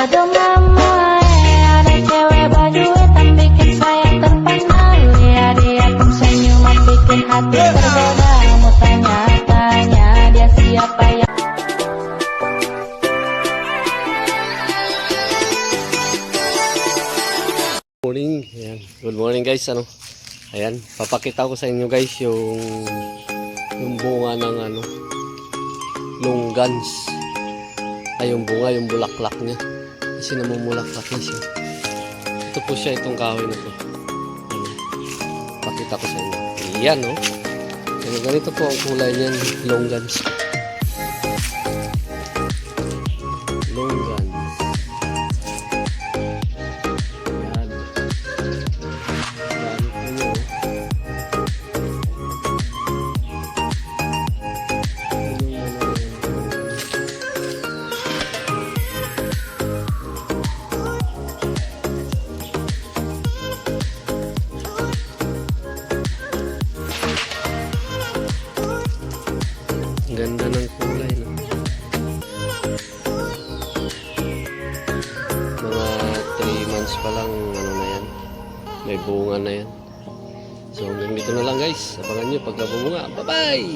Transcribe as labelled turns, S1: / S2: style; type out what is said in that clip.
S1: Aduh mama, ada cewek berduit yang bikin saya terpana. Lihat dia pun senyuman bikin hati tergoda. Mau tanya-tanya dia siapa yang
S2: Morning. Ayan. Good morning guys. Ayan, papakita ko sa inyo guys yung bunga ng longgans. Ay, yung bunga, yung bulaklak niya. Kasi namumulaklak na siya. Ito po siya, itong kahoy na to. Pakita ko sa inyo. Ayan, no? Ayan, ganito po ang kulay niyan, longgans. Longgans. Ganda ng kulay, no? Mga 3 months pa lang, na yan, may bunga na yan. So hanggang dito na lang guys, abangan nyo pagka bumunga. Bye bye.